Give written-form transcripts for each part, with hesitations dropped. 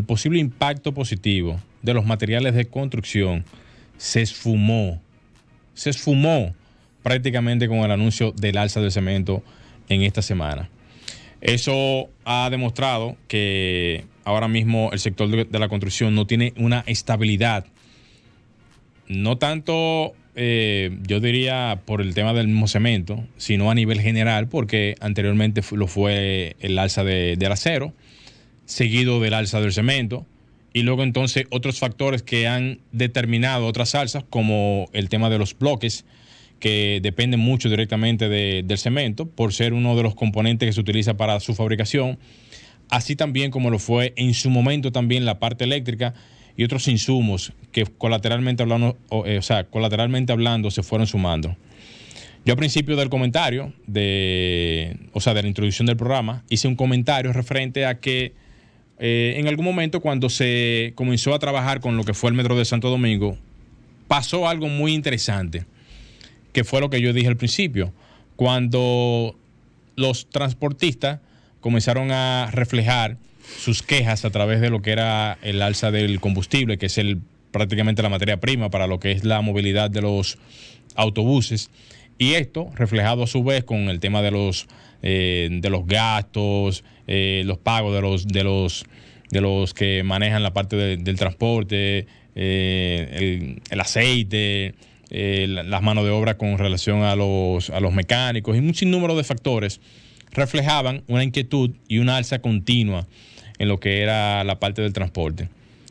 el posible impacto positivo de los materiales de construcción se esfumó prácticamente con el anuncio del alza del cemento en esta semana. Eso ha demostrado que ahora mismo el sector de la construcción no tiene una estabilidad, no tanto yo diría por el tema del mismo cemento, sino a nivel general, porque anteriormente lo fue el alza del acero, seguido del alza del cemento, y luego entonces otros factores que han determinado otras alzas, como el tema de los bloques, que dependen mucho directamente del cemento, por ser uno de los componentes que se utiliza para su fabricación, así también como lo fue en su momento también la parte eléctrica y otros insumos que colateralmente hablando se fueron sumando. Yo al principio del comentario, de la introducción del programa, hice un comentario referente a que en algún momento cuando se comenzó a trabajar con lo que fue el Metro de Santo Domingo, pasó algo muy interesante, que fue lo que yo dije al principio, cuando los transportistas comenzaron a reflejar sus quejas a través de lo que era el alza del combustible, que es prácticamente la materia prima para lo que es la movilidad de los autobuses, y esto reflejado a su vez con el tema de los gastos, los pagos de los que manejan la parte del transporte, el aceite, las manos de obra con relación a los mecánicos y un sinnúmero de factores reflejaban una inquietud y una alza continua en lo que era la parte del transporte.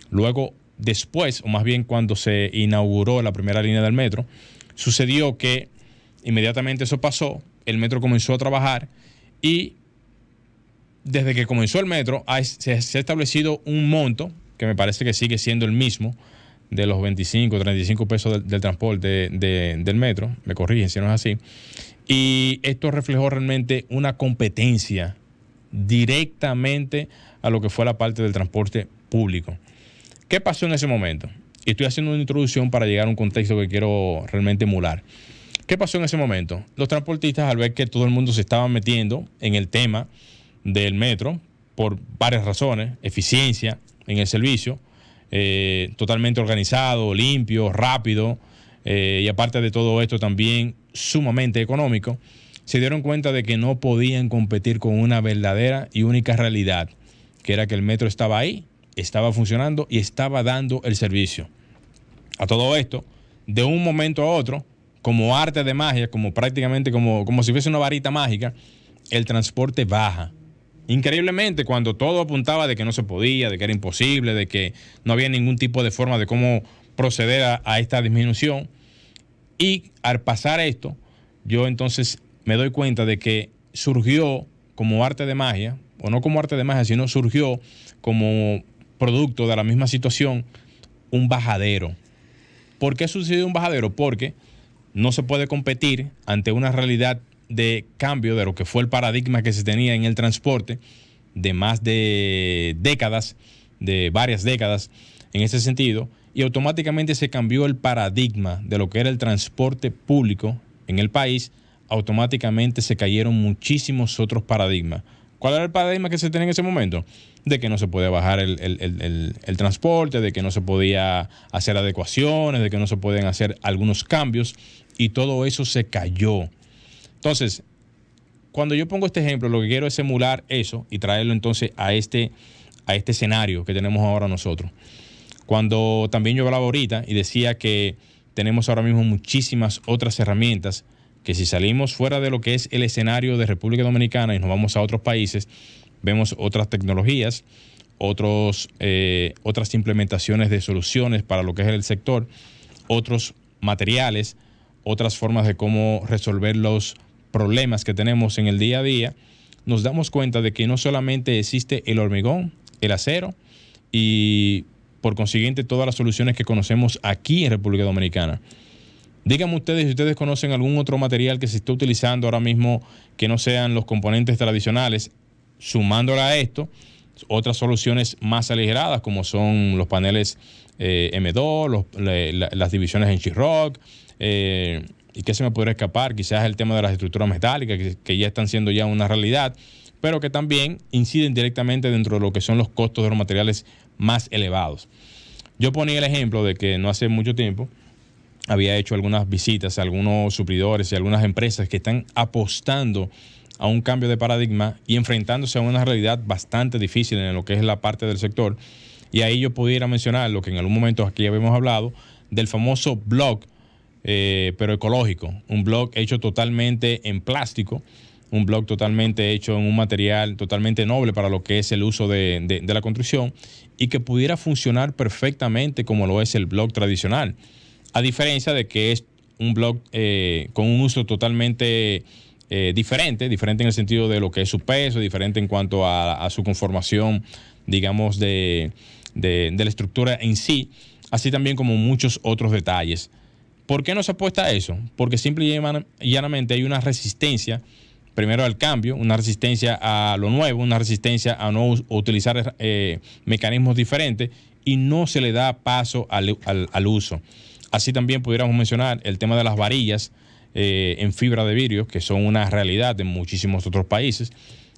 Luego, después, o más bien cuando se inauguró la primera línea del metro, sucedió que inmediatamente eso pasó, el metro comenzó a trabajar y desde que comenzó el metro se ha establecido un monto, que me parece que sigue siendo el mismo, de los 25, 35 pesos del transporte del metro, me corrigen si no es así, y esto reflejó realmente una competencia directamente a lo que fue la parte del transporte público. ¿Qué pasó en ese momento? Y estoy haciendo una introducción para llegar a un contexto que quiero realmente emular. ¿Qué pasó en ese momento? Los transportistas, al ver que todo el mundo se estaba metiendo en el tema del metro, por varias razones, eficiencia en el servicio, totalmente organizado, limpio, rápido, y aparte de todo esto también sumamente económico, se dieron cuenta de que no podían competir con una verdadera y única realidad, que era que el metro estaba ahí, estaba funcionando y estaba dando el servicio. A todo esto, de un momento a otro, como arte de magia, como prácticamente como si fuese una varita mágica, el transporte baja. Increíblemente, cuando todo apuntaba de que no se podía, de que era imposible, de que no había ningún tipo de forma de cómo proceder a esta disminución. Y al pasar esto, yo entonces me doy cuenta de que surgió como arte de magia, o no como arte de magia, sino surgió como producto de la misma situación, un bajadero. ¿Por qué sucedió un bajadero? Porque no se puede competir ante una realidad de cambio de lo que fue el paradigma que se tenía en el transporte de más de décadas, de varias décadas en ese sentido, y automáticamente se cambió el paradigma de lo que era el transporte público en el país. Automáticamente se cayeron muchísimos otros paradigmas. ¿Cuál era el paradigma que se tenía en ese momento? De que no se podía bajar el transporte, de que no se podía hacer adecuaciones, de que no se pueden hacer algunos cambios, y todo eso se cayó. Entonces, cuando yo pongo este ejemplo, lo que quiero es emular eso y traerlo entonces a este escenario que tenemos ahora nosotros. Cuando también yo hablaba ahorita y decía que tenemos ahora mismo muchísimas otras herramientas que si salimos fuera de lo que es el escenario de República Dominicana y nos vamos a otros países, vemos otras tecnologías, otras implementaciones de soluciones para lo que es el sector, otros materiales, otras formas de cómo resolver los problemas que tenemos en el día a día. Nos damos cuenta de que no solamente existe el hormigón, el acero y por consiguiente todas las soluciones que conocemos aquí en República Dominicana. Díganme ustedes si ustedes conocen algún otro material que se esté utilizando ahora mismo que no sean los componentes tradicionales, sumándole a esto otras soluciones más aligeradas como son los paneles M2, las divisiones en Sheetrock, y qué se me podría escapar, quizás el tema de las estructuras metálicas que ya están siendo ya una realidad, pero que también inciden directamente dentro de lo que son los costos de los materiales más elevados. Yo ponía el ejemplo de que no hace mucho tiempo había hecho algunas visitas a algunos suplidores y algunas empresas que están apostando a un cambio de paradigma y enfrentándose a una realidad bastante difícil en lo que es la parte del sector. Y ahí yo pudiera mencionar lo que en algún momento aquí habíamos hablado del famoso blog, pero ecológico. Un blog hecho totalmente en plástico, un blog totalmente hecho en un material totalmente noble para lo que es el uso de la construcción y que pudiera funcionar perfectamente como lo es el blog tradicional. A diferencia de que es un blog con un uso totalmente diferente en el sentido de lo que es su peso, diferente en cuanto a su conformación, digamos, de la estructura en sí, así también como muchos otros detalles. ¿Por qué no se apuesta a eso? Porque simple y llanamente hay una resistencia, primero al cambio, una resistencia a lo nuevo, una resistencia a no utilizar mecanismos diferentes y no se le da paso al uso. Así también pudiéramos mencionar el tema de las varillas en fibra de vidrio, que son una realidad en muchísimos otros países,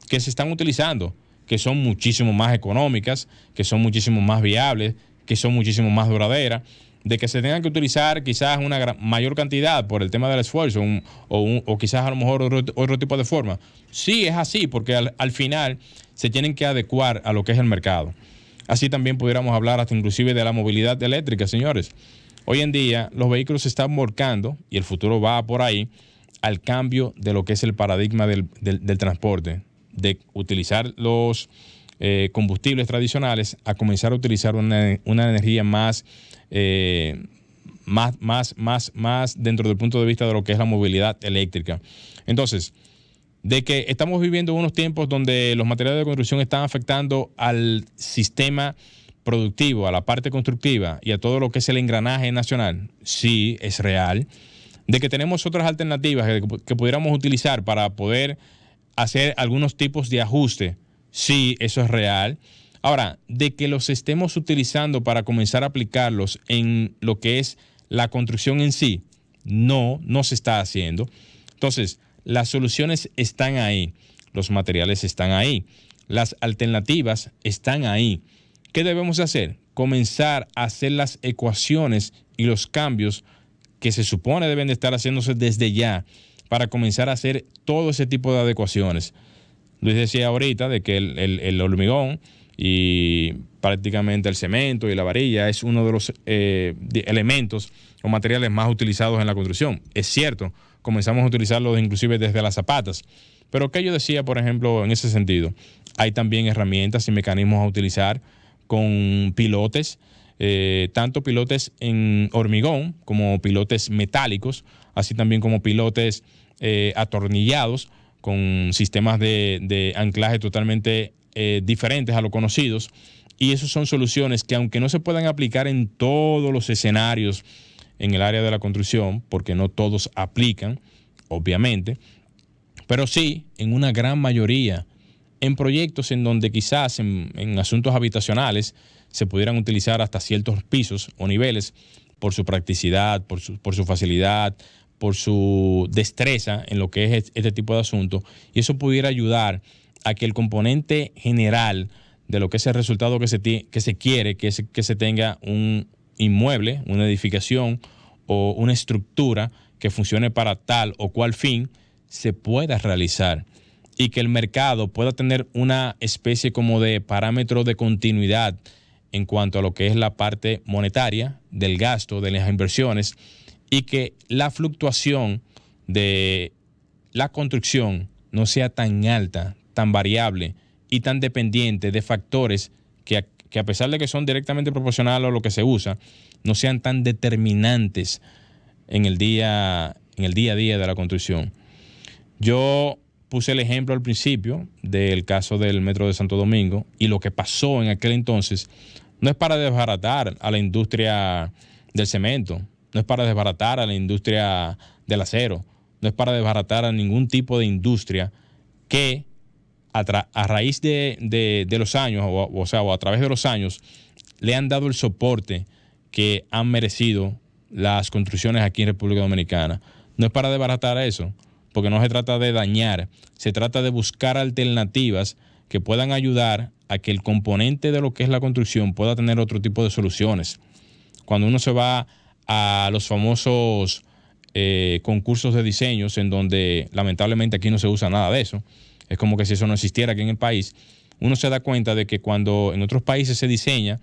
que se están utilizando, que son muchísimo más económicas, que son muchísimo más viables, que son muchísimo más duraderas, de que se tengan que utilizar quizás una mayor cantidad por el tema del esfuerzo o quizás a lo mejor otro tipo de forma. Sí, es así, porque al final se tienen que adecuar a lo que es el mercado. Así también pudiéramos hablar hasta inclusive de la movilidad eléctrica, señores. Hoy en día los vehículos se están volcando, y el futuro va por ahí, al cambio de lo que es el paradigma del transporte, de utilizar los combustibles tradicionales a comenzar a utilizar una energía más dentro del punto de vista de lo que es la movilidad eléctrica. Entonces, de que estamos viviendo unos tiempos donde los materiales de construcción están afectando al sistema productivo, a la parte constructiva y a todo lo que es el engranaje nacional, sí, es real. De que tenemos otras alternativas que pudiéramos utilizar para poder hacer algunos tipos de ajuste, sí, eso es real. Ahora, de que los estemos utilizando para comenzar a aplicarlos en lo que es la construcción en sí, no se está haciendo. Entonces, las soluciones están ahí, los materiales están ahí, las alternativas están ahí. ¿Qué debemos hacer? Comenzar a hacer las ecuaciones y los cambios que se supone deben de estar haciéndose desde ya para comenzar a hacer todo ese tipo de adecuaciones. Luis decía ahorita de que el hormigón y prácticamente el cemento y la varilla es uno de los elementos o materiales más utilizados en la construcción. Es cierto, comenzamos a utilizarlos inclusive desde las zapatas. Pero ¿qué yo decía, por ejemplo, en ese sentido? Hay también herramientas y mecanismos a utilizar con pilotes, tanto pilotes en hormigón como pilotes metálicos, así también como pilotes atornillados con sistemas de anclaje totalmente diferentes a los conocidos. Y esas son soluciones que, aunque no se puedan aplicar en todos los escenarios en el área de la construcción, porque no todos aplican, obviamente, pero sí en una gran mayoría, en proyectos en donde quizás en asuntos habitacionales se pudieran utilizar hasta ciertos pisos o niveles por su practicidad, por su facilidad, por su destreza en lo que es este tipo de asuntos, y eso pudiera ayudar a que el componente general de lo que es el resultado que se quiere, que se tenga un inmueble, una edificación o una estructura que funcione para tal o cual fin, se pueda realizar y que el mercado pueda tener una especie como de parámetro de continuidad en cuanto a lo que es la parte monetaria del gasto, de las inversiones, y que la fluctuación de la construcción no sea tan alta, tan variable y tan dependiente de factores que a pesar de que son directamente proporcionales a lo que se usa, no sean tan determinantes en el día a día de la construcción. Yo puse el ejemplo al principio del caso del Metro de Santo Domingo, y lo que pasó en aquel entonces no es para desbaratar a la industria del cemento, no es para desbaratar a la industria del acero, no es para desbaratar a ningún tipo de industria que a raíz de los años, o a través de los años, le han dado el soporte que han merecido las construcciones aquí en República Dominicana. No es para desbaratar eso, porque no se trata de dañar, se trata de buscar alternativas que puedan ayudar a que el componente de lo que es la construcción pueda tener otro tipo de soluciones. Cuando uno se va a los famosos concursos de diseños, en donde lamentablemente aquí no se usa nada de eso, es como que si eso no existiera aquí en el país, uno se da cuenta de que cuando en otros países se diseña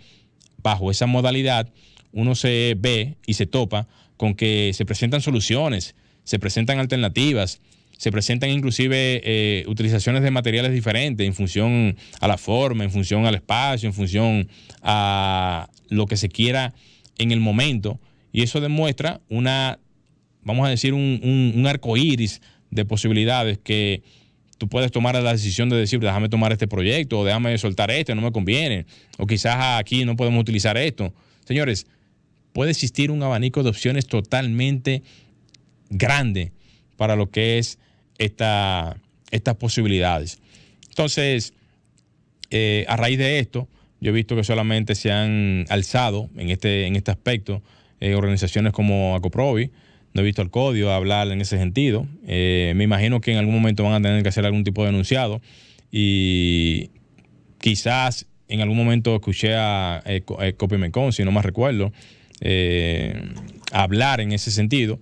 bajo esa modalidad, uno se ve y se topa con que se presentan soluciones, se presentan alternativas, se presentan inclusive utilizaciones de materiales diferentes en función a la forma, en función al espacio, en función a lo que se quiera en el momento. Y eso demuestra vamos a decir, un arco iris de posibilidades que tú puedes tomar la decisión de decir, déjame tomar este proyecto, o déjame soltar este, no me conviene, o quizás aquí no podemos utilizar esto. Señores, puede existir un abanico de opciones totalmente grande para lo que es estas posibilidades. Entonces, a raíz de esto, yo he visto que solamente se han alzado en este aspecto organizaciones como Acoprovi. No he visto al Codio hablar en ese sentido. Me imagino que en algún momento van a tener que hacer algún tipo de enunciado, y quizás en algún momento escuché a Copimecon, si no más recuerdo, hablar en ese sentido,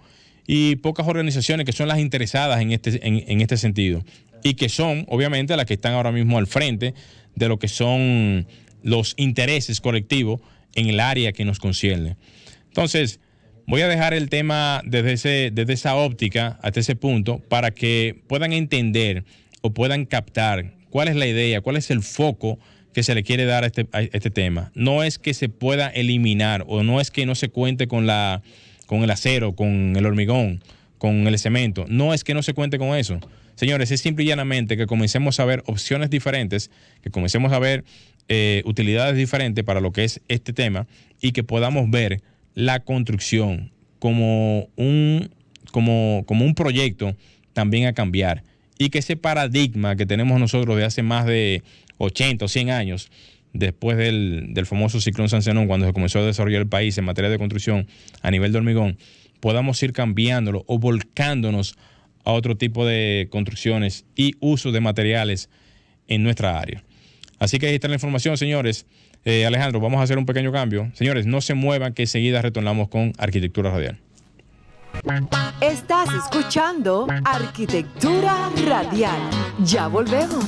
y pocas organizaciones que son las interesadas en este sentido, y que son obviamente las que están ahora mismo al frente de lo que son los intereses colectivos en el área que nos concierne. Entonces, voy a dejar el tema desde esa óptica hasta ese punto para que puedan entender o puedan captar cuál es la idea, cuál es el foco que se le quiere dar a este tema. No es que se pueda eliminar, o no es que no se cuente con el acero, con el hormigón, con el cemento. No es que no se cuente con eso. Señores, es simple y llanamente que comencemos a ver opciones diferentes, que comencemos a ver utilidades diferentes para lo que es este tema, y que podamos ver la construcción como un proyecto también a cambiar, y que ese paradigma que tenemos nosotros de hace más de 80 o 100 años, después del famoso ciclón San Zenón, cuando se comenzó a desarrollar el país en materia de construcción a nivel de hormigón, podamos ir cambiándolo o volcándonos a otro tipo de construcciones y uso de materiales en nuestra área. Así que ahí está la información, señores. Alejandro, vamos a hacer un pequeño cambio. Señores, no se muevan, que enseguida retornamos con Arquitectura Radial. Estás escuchando Arquitectura Radial. Ya volvemos.